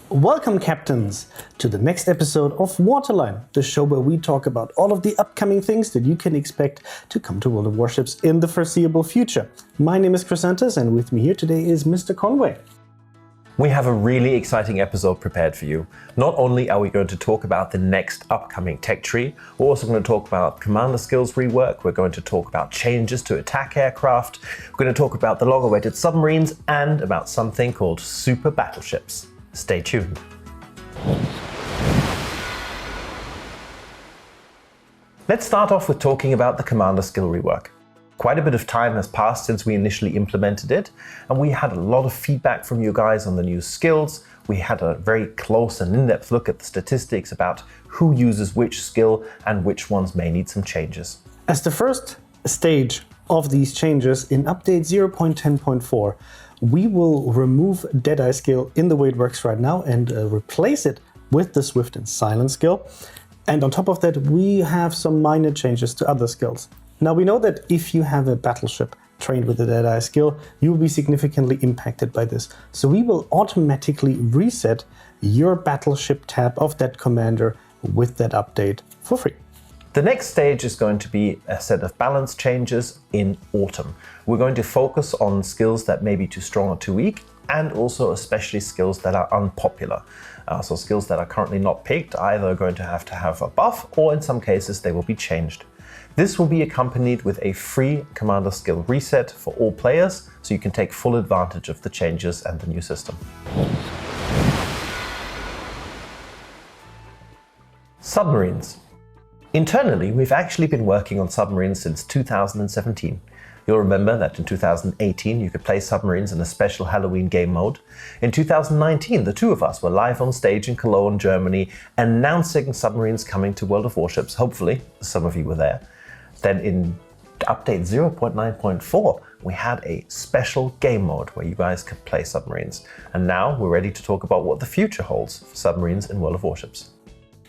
Welcome, captains, to the next episode of Waterline, the show where we talk about all of the upcoming things that you can expect to come to World of Warships in the foreseeable future. My name is Chrysanthus, and with me here today is Mr. Conway. We have a really exciting episode prepared for you. Not only are we going to talk about the next upcoming tech tree, we're also going to talk about commander skills rework, we're going to talk about changes to attack aircraft, we're going to talk about the long-awaited submarines, and about something called super battleships. Stay tuned. Let's start off with talking about the commander skill rework. Quite a bit of time has passed since we initially implemented it, and we had a lot of feedback from you guys on the new skills. We had a very close and in-depth look at the statistics about who uses which skill and which ones may need some changes. As the first stage of these changes in update 0.10.4, we will remove Deadeye skill in the way it works right now and replace it with the Swift and Silent skill. And on top of that, we have some minor changes to other skills. Now, we know that if you have a battleship trained with the Deadeye skill, you will be significantly impacted by this. So we will automatically reset your battleship tab of that commander with that update for free. The next stage is going to be a set of balance changes in autumn. We're going to focus on skills that may be too strong or too weak, and also especially skills that are unpopular. So skills that are currently not picked either are going to have a buff, or in some cases they will be changed. This will be accompanied with a free commander skill reset for all players, so you can take full advantage of the changes and the new system. Submarines. Internally, we've actually been working on submarines since 2017. You'll remember that in 2018 you could play submarines in a special Halloween game mode. In 2019, the two of us were live on stage in Cologne, Germany, announcing submarines coming to World of Warships. Hopefully, some of you were there. Then in update 0.9.4, we had a special game mode where you guys could play submarines. And now we're ready to talk about what the future holds for submarines in World of Warships.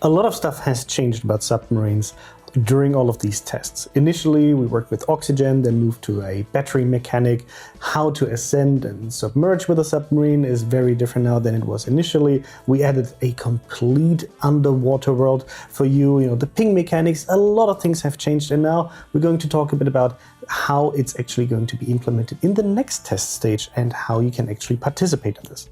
A lot of stuff has changed about submarines during all of these tests. Initially, we worked with oxygen, then moved to a battery mechanic. How to ascend and submerge with a submarine is very different now than it was initially. We added a complete underwater world for you. The ping mechanics, a lot of things have changed, and now we're going to talk a bit about how it's actually going to be implemented in the next test stage and how you can actually participate in this.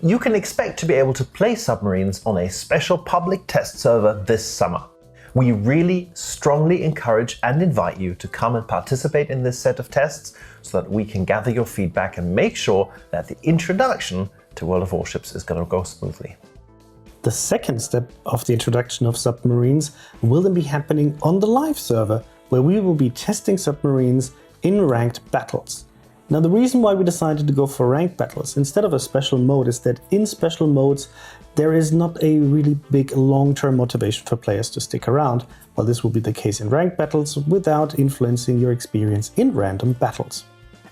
You can expect to be able to play submarines on a special public test server this summer. We really strongly encourage and invite you to come and participate in this set of tests so that we can gather your feedback and make sure that the introduction to World of Warships is going to go smoothly. The second step of the introduction of submarines will then be happening on the live server, where we will be testing submarines in ranked battles. Now, the reason why we decided to go for ranked battles instead of a special mode is that in special modes there is not a really big long-term motivation for players to stick around, while this will be the case in ranked battles without influencing your experience in random battles.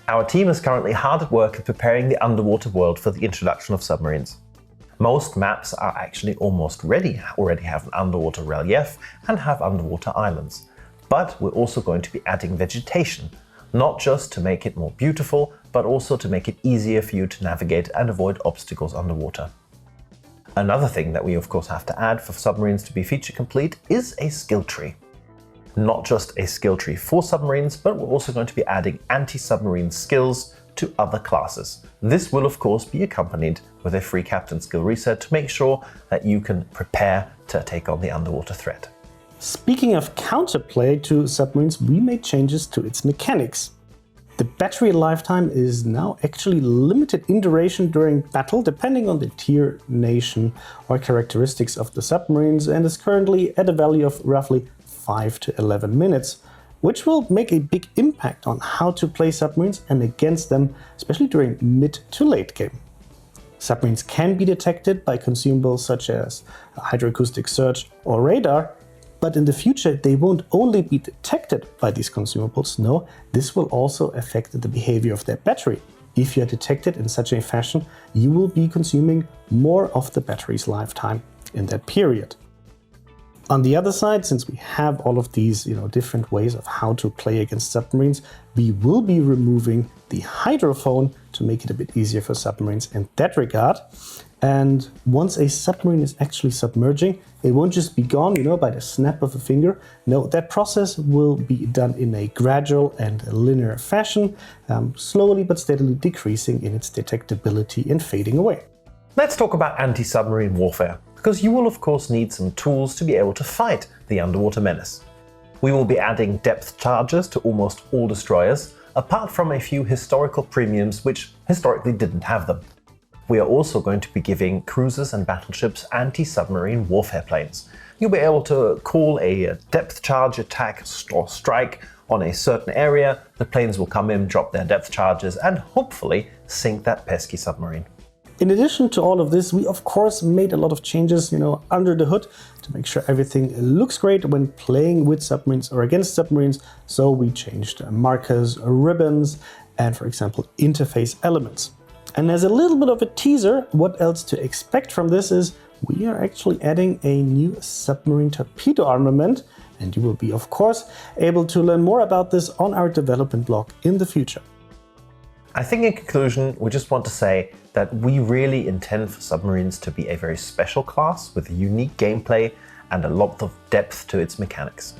Our team is currently hard at work at preparing the underwater world for the introduction of submarines. Most maps are actually almost ready, already have an underwater relief and have underwater islands. But we're also going to be adding vegetation, not just to make it more beautiful, but also to make it easier for you to navigate and avoid obstacles underwater. Another thing that we of course have to add for submarines to be feature complete is a skill tree. Not just a skill tree for submarines, but we're also going to be adding anti-submarine skills to other classes. This will of course be accompanied with a free captain skill reset to make sure that you can prepare to take on the underwater threat. Speaking of counterplay to submarines, we made changes to its mechanics. The battery lifetime is now actually limited in duration during battle, depending on the tier, nation, or characteristics of the submarines, and is currently at a value of roughly 5 to 11 minutes, which will make a big impact on how to play submarines and against them, especially during mid to late game. Submarines can be detected by consumables such as hydroacoustic search or radar, but in the future they won't only be detected by these consumables, no, this will also affect the behavior of their battery. If you are detected in such a fashion, you will be consuming more of the battery's lifetime in that period. On the other side, since we have all of these different ways of how to play against submarines, we will be removing the hydrophone to make it a bit easier for submarines in that regard. And once a submarine is actually submerging, it won't just be gone, by the snap of a finger. No, that process will be done in a gradual and linear fashion, slowly but steadily decreasing in its detectability and fading away. Let's talk about anti-submarine warfare, because you will of course need some tools to be able to fight the underwater menace. We will be adding depth charges to almost all destroyers, apart from a few historical premiums which historically didn't have them. We are also going to be giving cruisers and battleships anti-submarine warfare planes. You'll be able to call a depth charge attack or strike on a certain area, the planes will come in, drop their depth charges, and hopefully sink that pesky submarine. In addition to all of this, we of course made a lot of changes, under the hood to make sure everything looks great when playing with submarines or against submarines. So we changed markers, ribbons, and for example, interface elements. And as a little bit of a teaser, what else to expect from this is we are actually adding a new submarine torpedo armament, and you will be, of course, able to learn more about this on our development blog in the future. I think in conclusion, we just want to say that we really intend for submarines to be a very special class with a unique gameplay and a lot of depth to its mechanics.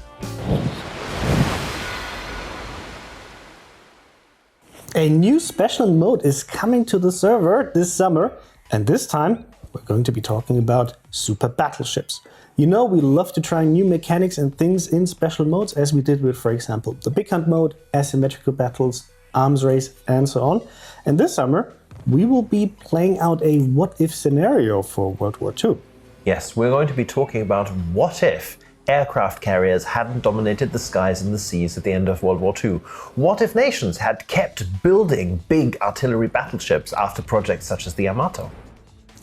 A new special mode is coming to the server this summer, and this time we're going to be talking about super battleships. We love to try new mechanics and things in special modes, as we did with, for example, the Big Hunt mode, asymmetrical battles, arms race, and so on. And this summer, we will be playing out a what-if scenario for World War II. Yes, we're going to be talking about what if aircraft carriers hadn't dominated the skies and the seas at the end of World War II? What if nations had kept building big artillery battleships after projects such as the Yamato?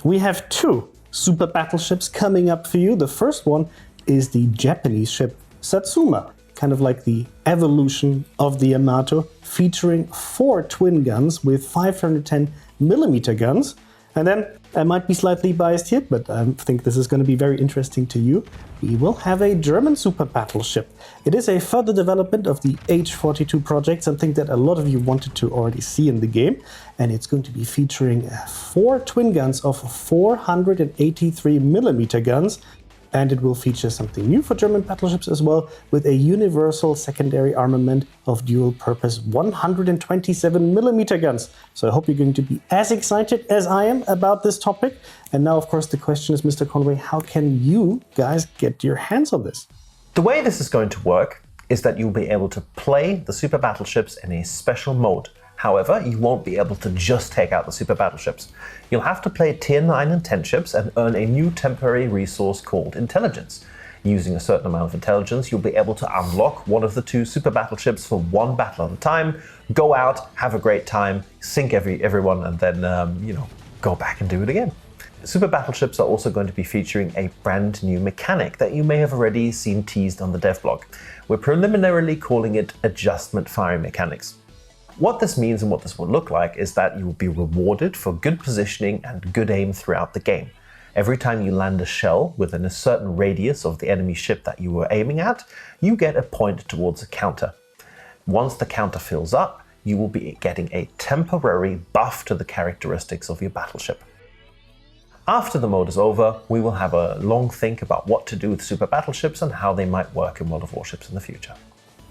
We have two super battleships coming up for you. The first one is the Japanese ship Satsuma, kind of like the evolution of the Yamato, featuring 4 twin guns with 510mm guns. And then, I might be slightly biased here, but I think this is going to be very interesting to you. We will have a German super battleship. It is a further development of the H-42 project, something that a lot of you wanted to already see in the game. And it's going to be featuring 4 twin guns of 483mm guns. And it will feature something new for German battleships as well, with a universal secondary armament of dual-purpose 127mm guns. So I hope you're going to be as excited as I am about this topic. And now, of course, the question is, Mr. Conway, how can you guys get your hands on this? The way this is going to work is that you'll be able to play the super battleships in a special mode. However, you won't be able to just take out the super battleships. You'll have to play tier 9 and 10 ships and earn a new temporary resource called intelligence. Using a certain amount of intelligence, you'll be able to unlock one of the 2 super battleships for one battle at a time, go out, have a great time, sink everyone, and then, go back and do it again. Super battleships are also going to be featuring a brand new mechanic that you may have already seen teased on the dev blog. We're preliminarily calling it adjustment firing mechanics. What this means and what this will look like is that you will be rewarded for good positioning and good aim throughout the game. Every time you land a shell within a certain radius of the enemy ship that you were aiming at, you get a point towards a counter. Once the counter fills up, you will be getting a temporary buff to the characteristics of your battleship. After the mode is over, we will have a long think about what to do with super battleships and how they might work in World of Warships in the future.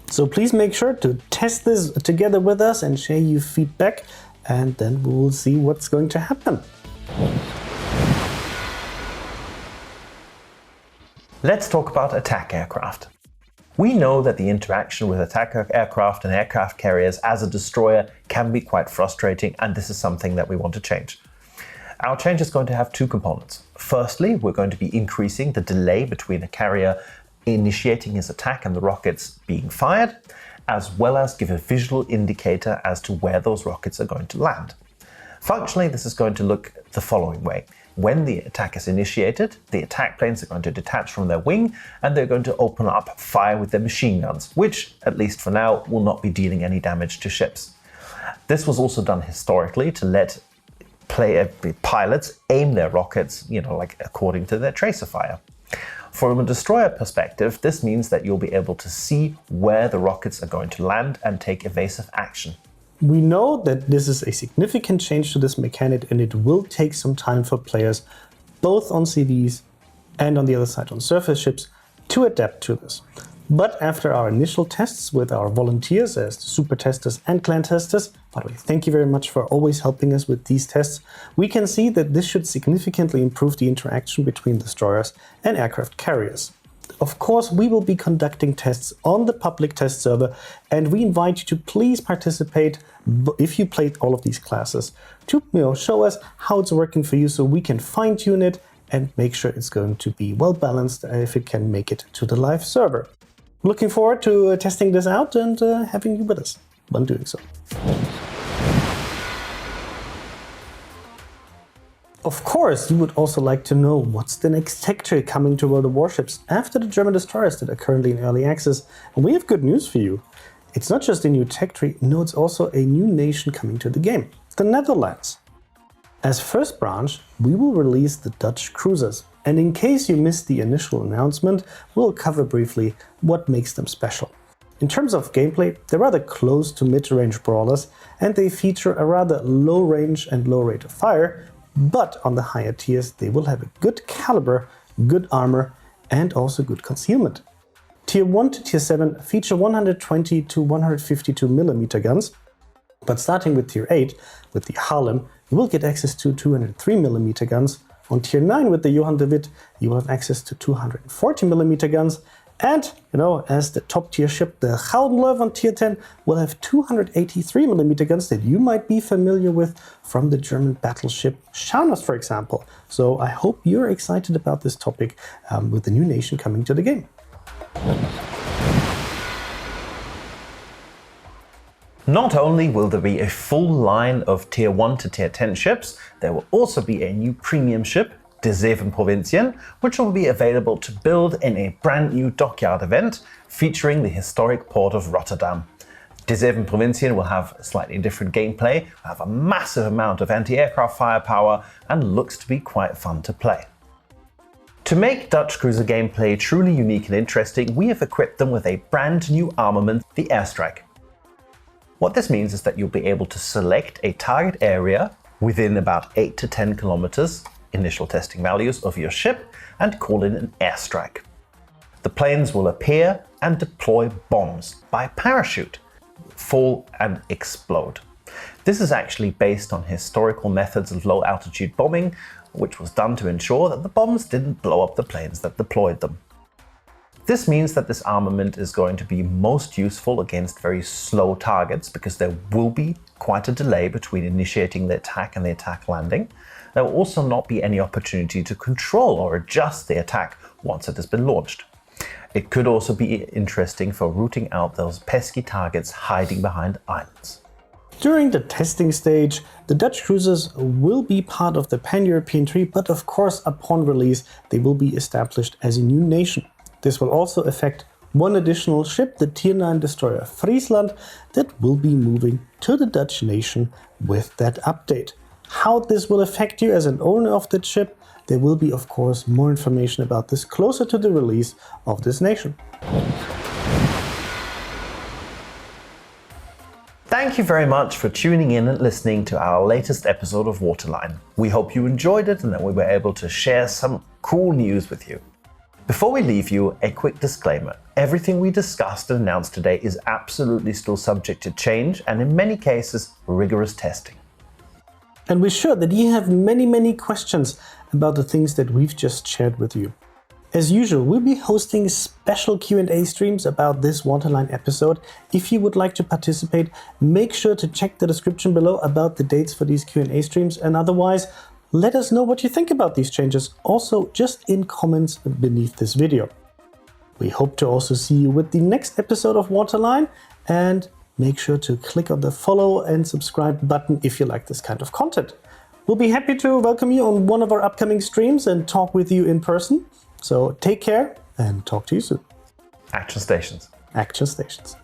So please make sure to test this together with us and share your feedback, and then we will see what's going to happen. Let's talk about attack aircraft. We know that the interaction with attack aircraft and aircraft carriers as a destroyer can be quite frustrating, and this is something that we want to change. Our change is going to have 2 components. Firstly, we're going to be increasing the delay between a carrier initiating his attack and the rockets being fired, as well as give a visual indicator as to where those rockets are going to land. Functionally, this is going to look the following way. When the attack is initiated, the attack planes are going to detach from their wing and they're going to open up fire with their machine guns, which, at least for now, will not be dealing any damage to ships. This was also done historically to let pilots aim their rockets, according to their tracer fire. From a destroyer perspective, this means that you'll be able to see where the rockets are going to land and take evasive action. We know that this is a significant change to this mechanic and it will take some time for players, both on CVs and on the other side on surface ships, to adapt to this. But after our initial tests with our volunteers as super testers and clan testers, by the way, thank you very much for always helping us with these tests, we can see that this should significantly improve the interaction between destroyers and aircraft carriers. Of course, we will be conducting tests on the public test server, and we invite you to please participate if you played all of these classes to show us how it's working for you so we can fine-tune it and make sure it's going to be well balanced if it can make it to the live server. Looking forward to testing this out and having you with us when doing so. Of course, you would also like to know what's the next tech tree coming to World of Warships after the German destroyers that are currently in early access. And we have good news for you. It's not just a new tech tree, no, it's also a new nation coming to the game, the Netherlands. As first branch, we will release the Dutch cruisers. And in case you missed the initial announcement, we'll cover briefly what makes them special. In terms of gameplay, they're rather close to mid-range brawlers, and they feature a rather low range and low rate of fire, but on the higher tiers they will have a good caliber, good armor, and also good concealment. Tier 1 to Tier 7 feature 120 to 152 mm guns, but starting with Tier 8, with the Haarlem, you will get access to 203 mm guns. On Tier 9 with the Johan de Witt, you will have access to 240 mm guns. And, as the top tier ship, the Gelderlöw on Tier 10 will have 283 mm guns that you might be familiar with from the German battleship Scharnhorst, for example. So I hope you're excited about this topic with the new nation coming to the game. Not only will there be a full line of Tier 1 to Tier 10 ships, there will also be a new premium ship, De Zeven Provinciën, which will be available to build in a brand new dockyard event featuring the historic port of Rotterdam. De Zeven Provinciën will have a slightly different gameplay, will have a massive amount of anti-aircraft firepower, and looks to be quite fun to play. To make Dutch cruiser gameplay truly unique and interesting, we have equipped them with a brand new armament, the Airstrike. What this means is that you'll be able to select a target area within about 8 to 10 kilometers, initial testing values, of your ship and call in an airstrike. The planes will appear and deploy bombs by parachute, fall and explode. This is actually based on historical methods of low altitude bombing, which was done to ensure that the bombs didn't blow up the planes that deployed them. This means that this armament is going to be most useful against very slow targets because there will be quite a delay between initiating the attack and the attack landing. There will also not be any opportunity to control or adjust the attack once it has been launched. It could also be interesting for rooting out those pesky targets hiding behind islands. During the testing stage, the Dutch cruisers will be part of the pan-European tree, but of course upon release they will be established as a new nation. This will also affect one additional ship, the Tier 9 destroyer Friesland, that will be moving to the Dutch nation with that update. How this will affect you as an owner of that ship, there will be of course more information about this closer to the release of this nation. Thank you very much for tuning in and listening to our latest episode of Waterline. We hope you enjoyed it and that we were able to share some cool news with you. Before we leave you, a quick disclaimer. Everything we discussed and announced today is absolutely still subject to change and in many cases rigorous testing. And we're sure that you have many questions about the things that we've just shared with you. As usual, we'll be hosting special Q&A streams about this Waterline episode. If you would like to participate, make sure to check the description below about the dates for these Q&A streams, and otherwise, let us know what you think about these changes, also just in comments beneath this video. We hope to also see you with the next episode of Waterline, and make sure to click on the follow and subscribe button if you like this kind of content. We'll be happy to welcome you on one of our upcoming streams and talk with you in person. So take care and talk to you soon. Action Stations. Action Stations.